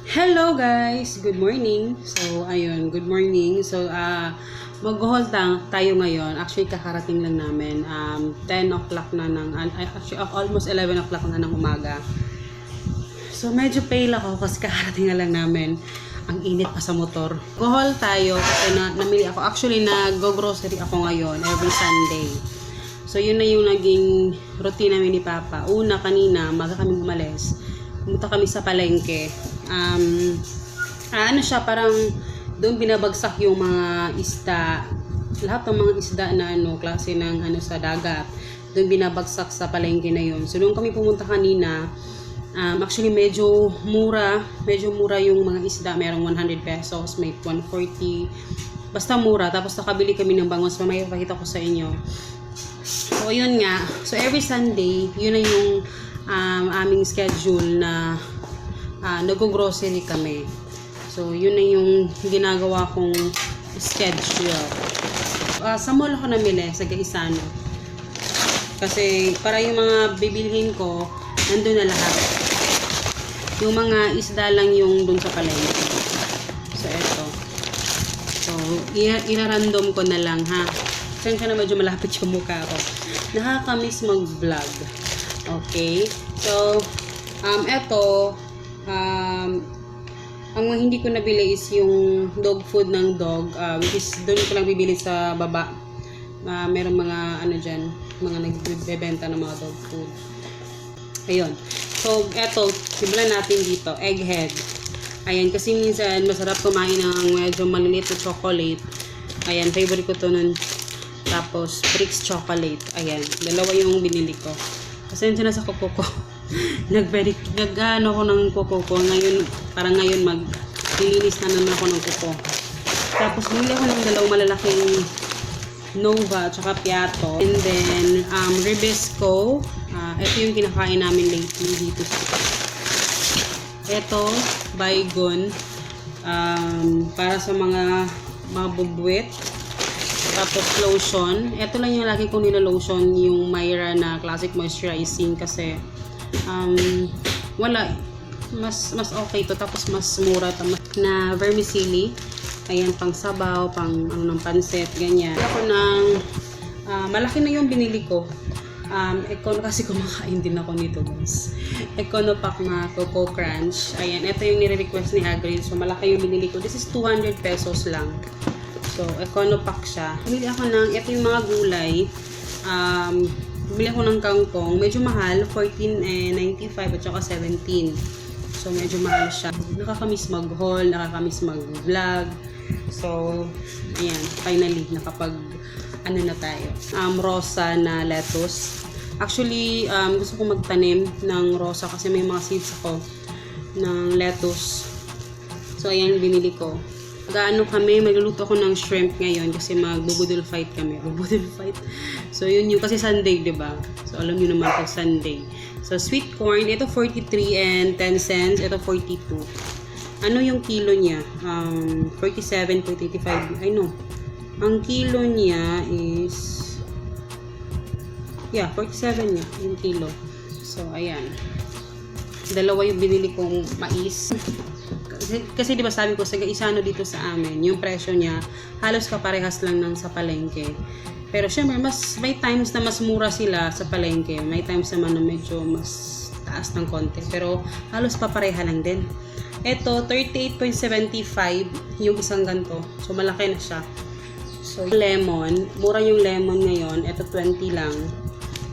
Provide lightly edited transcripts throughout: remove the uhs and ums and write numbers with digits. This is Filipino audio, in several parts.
Hello guys! Good morning! So, ayun, good morning. So, mag-hold tayo ngayon. Actually, kakarating lang namin. 10 o'clock na actually, almost 11 o'clock na ng umaga. So, medyo pale ako kasi kakarating na lang namin. Ang init pa sa motor. Mag-hold tayo kasi namili ako. Actually, nag-grocery ako ngayon every Sunday. So, yun na yung naging routine namin ni Papa. Una, kanina, maga kami umalis. Pumunta kami sa palengke. Ano siya, parang doon binabagsak yung mga isda. Lahat ng mga isda na klase ng sa dagat. Doon binabagsak sa palengke na yun. So, doon kami pumunta kanina. Actually, medyo mura yung mga isda. Merong 100 pesos, may 140. Basta mura. Tapos nakabili kami ng bangos. Mamaya pakita ko sa inyo. So, yun nga. So, every Sunday, yun na yung aming schedule na nag-grocery kami. So, yun na yung ginagawa kong schedule. Sa mall ako namili, sa Gaisano. Kasi, para yung mga bibilhin ko, nandun na lahat. Yung mga isda lang yung dun sa palengke. So, eto. So, irarandom ko na lang, ha. Saan ka na medyo malapit yung mukha ko. Nakakamiss mag-vlog. Okay. So, eto, ang hindi ko nabili is yung dog food ng dog, which is doon ko lang bibili sa baba. Merong mga dyan, mga nagbebenta ng mga dog food. Ayun. So, eto, simulan natin dito, egghead. Ayan, kasi minsan masarap kumain ng medyo maliliit na chocolate. Ayan, favorite ko to nun. Tapos, Brix chocolate. Ayan, dalawa yung binili ko. Pasensya na sa kuko ko. Nag-ano ko ng kuko ko. Ngayon, parang ngayon maglilinis na naman ako ng kuko. Tapos, bumili ako ng dalawang malalaking Nova at saka Piato. And then, Ribisco. Ito yung kinakain namin lately dito. Ito, Baygon. Para sa mga bubwit. Tapos lotion. Ito lang yung lagi kong nilolotion, yung Myra na classic moisturizing kasi wala, mas okay to, tapos mas mura na vermicelli. Ayan, pang sabaw, pang ng pansit, ganyan. Ako ng malaki na yung binili ko. Kasi kumakain din ako nito, guys. Econopack na Coco Crunch. Ayan, ito yung nire-request ni Hagrid. So, malaki yung binili ko. This is 200 pesos lang. So, Econopack siya. Bumili ako ng, ito yung mga gulay. Bumili ako ng kangkong. Medyo mahal, 14.95 at saka 17. So, medyo mahal siya. Nakakamiss mag-haul, nakakamiss mag-vlog. So, ayan, finally, na tayo. Rosa na lettuce. Actually, gusto ko magtanim ng rosa kasi may mga seeds ako ng lettuce. So, ayan, binili ko. Magluluto ako ng shrimp ngayon kasi magbubudol fight kami. Bubudol fight. So, yun yung, kasi Sunday, diba? So, alam nyo naman pag Sunday. So, sweet corn, ito 43 and 10 cents. Ito 42. Ano yung kilo niya? 47, 45. I know. Ang kilo niya is, 47 niya, yung kilo. So, ayan. Dalawa yung binili kong mais. Kasi diba sabi ko, sa Gaisano dito sa amin, yung presyo niya, halos kaparehas lang ng sa palengke. Pero syempre, may times na mas mura sila sa palengke. May times naman na medyo mas taas ng konti. Pero halos papareha lang din. Ito, 38.75 yung isang ganito. So, malaki na siya. So, lemon. Mura yung lemon ngayon. Ito, 20 lang.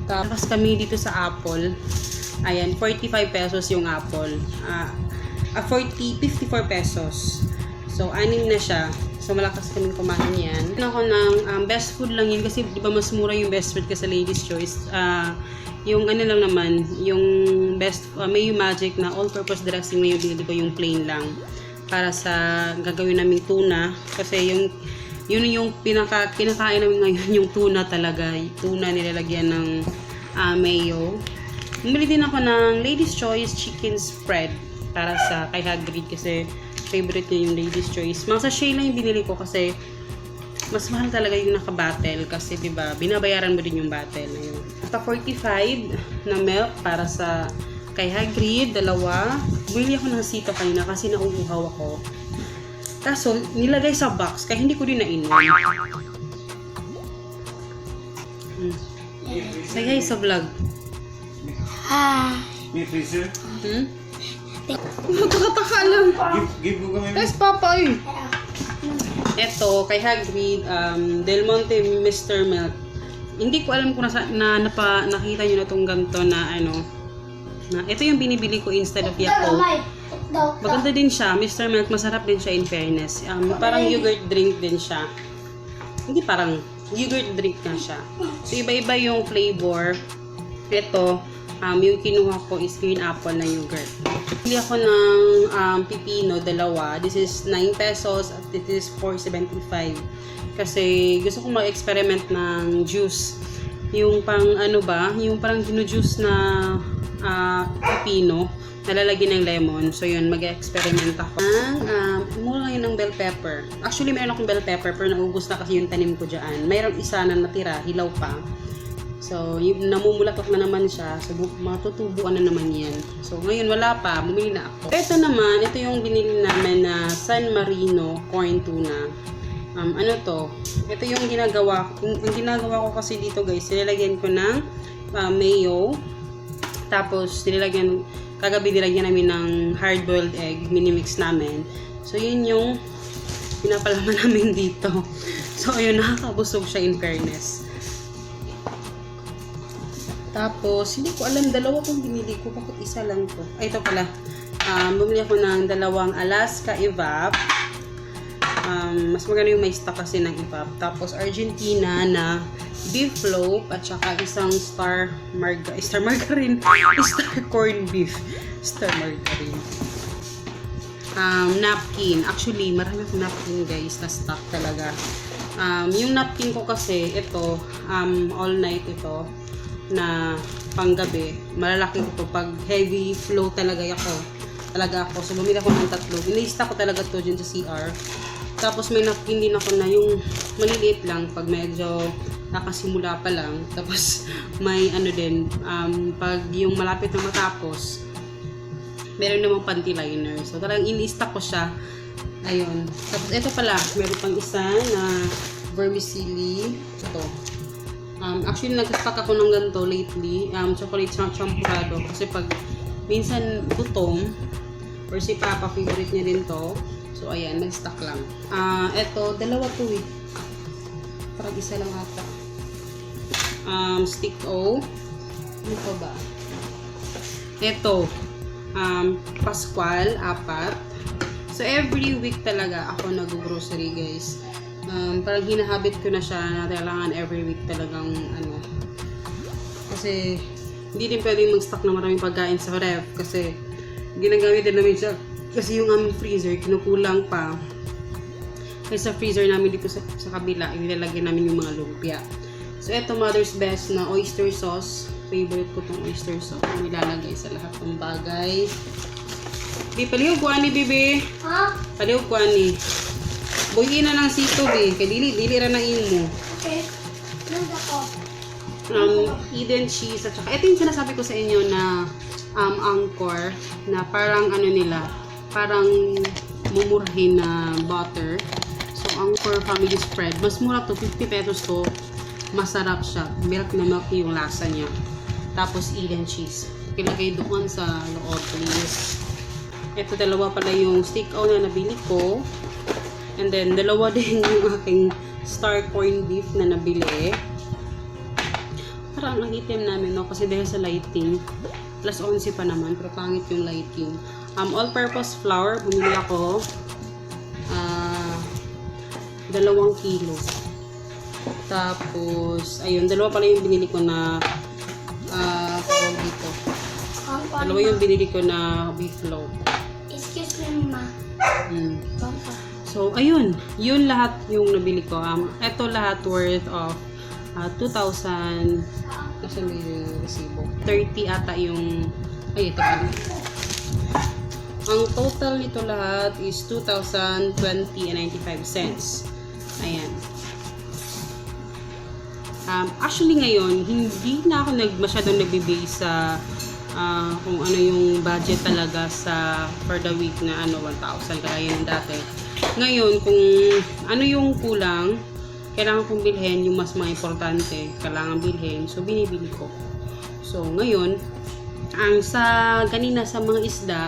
Tapos kami dito sa apple. Ayan, 45 pesos yung apple. 54 pesos. So, 6 na siya. So, malakas kaming kumain yan. Ako ng best food lang yun kasi di ba mas mura yung best food kasi Lady's Choice. Yung lang naman, yung best, may yung magic na all-purpose dressing na yung binili ko, yung plain lang. Para sa gagawin naming tuna. Kasi yun yung kinakain namin ngayon, yung tuna talaga. Yung tuna nilalagyan ng mayo. Bumili din ako ng Lady's Choice chicken spread para sa kay Hagrid kasi favorite niya yung Lady's Choice. Mga sachet lang yung binili ko kasi mas mahal talaga yung naka-battle kasi diba, binabayaran mo din yung battle na yun. Ito 45 na milk para sa Kay Hagrid, 2. Bumili ako ng sito kanina kasi nauuhaw ako. Kaso, nilagay sa box kaya hindi ko din nainom. Say hi sa vlog. May freezer? Magkakataka lang. Give ko kami. Yes, Papa, eh. Ito, kay Hagrid, Del Monte Mr. Milk. Hindi ko alam kung nakita nyo na itong ganito na na ito yung binibili ko instead of Yakult. Maganda din siya, Mr. Milk, masarap din siya in fairness. Parang yogurt drink din siya. Hindi parang, yogurt drink na siya. So, iba-iba yung flavor. Ito, yung kinuha ko is green apple na yogurt. Bili ako ng pipino, 2. This is 9 pesos at this is 4.75. Kasi gusto ko mag-experiment ng juice. Yung pang yung parang ginu-juice na pipino, nalalagyan ng lemon. So yun, mag-experiment ako. Mura ngayon ng bell pepper. Actually, meron akong bell pepper pero naubos na kasi yung tanim ko dyan. Mayroong isa na natira, hilaw pa. So, namumulaklak na naman siya. So, matutubuan na naman yan. So, ngayon wala pa. Bumili na ako. Ito naman, ito yung binili namin na San Marino corn tuna. Ano to? Ito yung ginagawa ko. Ang ginagawa ko kasi dito guys, nilalagyan ko ng mayo. Tapos, kagabi nilagyan namin ng hard-boiled egg. Minimix namin. So, yun yung pinapalaman namin dito. So, ayun, nakakabusog siya in fairness. Tapos, hindi ko alam, 2 kung binili ko. Bakit isa lang to? Ay, ito pala. Bumili ako ng 2 Alaska Evap. Mas maganda yung may stock kasi ng Evap. Tapos, Argentina na beef loaf at saka isang star margarine. Star corn beef. Star margarine. Napkin. Actually, marami akong napkin guys na stock talaga. Yung napkin ko kasi, ito, all night ito. Na panggabi, malalaki ko pag heavy flow talaga ako. So, bumili ako ng 3. Inista ko talaga to dyan sa CR. Tapos, may napkin din ako na yung maliliit lang pag medyo nakasimula pa lang. Tapos, may din, pag yung malapit na matapos, meron namang panty liner. So, talagang inista ko siya. Ayun. Tapos, ito pala, meron pang isa na vermicelli. Ito. Actually, nag-stock ako ng ganito lately. Chocolate champurado. Kasi pag minsan gutom, or si Papa, favorite niya din to. So, ayan, nag-stock lang. Eto, 2 to eh. Parang isa lang ata. Stick O. Ano pa ba? Eto, Pascual, 4. So, every week talaga ako nag-grocery, guys. Parang hinahabit ko na siya na kailangan every week talagang kasi hindi din pwedeng mag-stock na maraming pagkain sa ref kasi ginagamit din namin siya kasi yung aming freezer kinukulang pa kasi sa freezer namin dito sa kabila ilalagay namin yung mga lumpia. So eto, Mother's Best na oyster sauce. Favorite ko tong oyster sauce na nilalagay sa lahat ng bagay. Palihog ko ani, bibi. Palihog ko ani. Buhin na ng sito, be. Kaya dili ra na imo. Okay. Nanda ko. Eden cheese at saka ito yung sinasabi ko sa inyo na Angkor na parang parang mumurahin na butter. So Angkor family spread, mas mura to, 50 pesos to. Masarap siya. Milk na milk yung lasa niya. Tapos Eden cheese. Ilagay doon sa loob, please. Ito 2 pala yung stick o na nabili ko. And then, 2 din yung aking star corn beef na nabili. Parang ang item namin, no? Kasi dahil sa lighting, plus 11 pa naman, pero pangit yung lighting. All-purpose flour, bumili ako. 2 kilo. Tapos, ayun, 2 pala yung binili ko na dito. 2 yung binili ko na beef loaf. Excuse me, ma. So, ayun. Yun lahat yung nabili ko. Ito lahat worth of 2,000. Kasi may resibo. 30 ata yung... Ay, ito pala. Ang total nito lahat is 2,020.95 cents. Ayan. Actually ngayon, hindi na ako masyadong nagbibigay sa kung ano yung budget talaga for the week na 1,000 kaya yun dati. Ngayon, kung ano yung kulang, kailangan kong bilhin, yung mas mga importante, kailangan bilhin, so binibili ko. So, ngayon, ang ganina sa mga isda,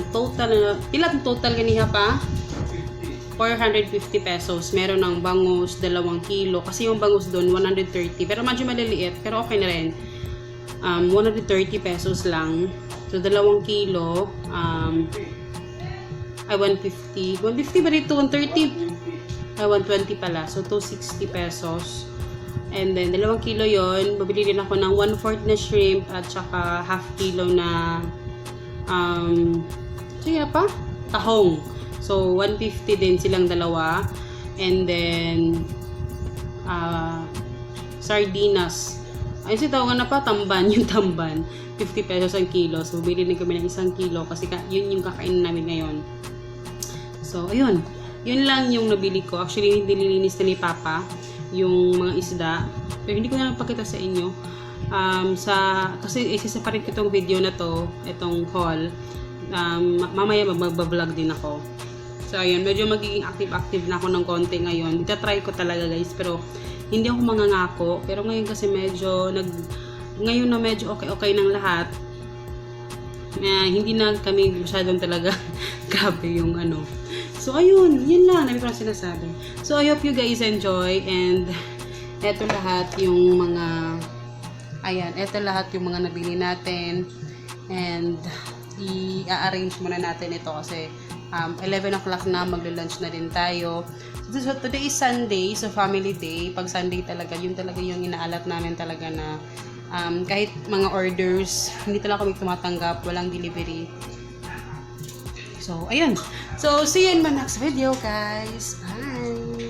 total ganina pa? 450 pesos. Meron ng bangus, 2 kilo. Kasi yung bangus doon, 130. Pero medyo maliliit, pero okay na rin. 130 pesos lang. So, 2 kilo, 150. 150 ba dito? 130? 120 pala. So, 260 pesos. And then, 2 kilo yon. Babili din ako ng 1/4 na shrimp at saka half kilo na tahong. So, 150 din silang dalawa. And then, sardinas. Ayun si tawagan na pa, tamban. Yung tamban. 50 pesos ang kilo. So, bili din kami ng 1 kilo kasi yun yung kakainin namin ngayon. So, ayun. Yun lang yung nabili ko. Actually, hindi nilinis na ni Papa yung mga isda. Pero hindi ko na napakita sa inyo. Kasi isa-separate ko itong video na to, itong haul. Mamaya mag-vlog din ako. So, ayun. Medyo magiging active na ako ng konti ngayon. Ita-try ko talaga guys. Pero, hindi ako mangangako. Pero ngayon kasi ngayon na medyo okay ng lahat. Hindi na kami masyadong talaga grabe yung So, ayun. Yun lang. Nabi ko lang sinasabi. So, I hope you guys enjoy. And, eto lahat yung mga nabili natin. And, i-arrange muna natin ito kasi 11 o'clock na, maglo-lunch na din tayo. So, today is Sunday. So, family day. Pag Sunday talaga, yun talaga yung inaalat namin talaga na kahit mga orders, hindi talaga kami tumatanggap. Walang delivery. So, ayun. So, see you in my next video, guys. Bye!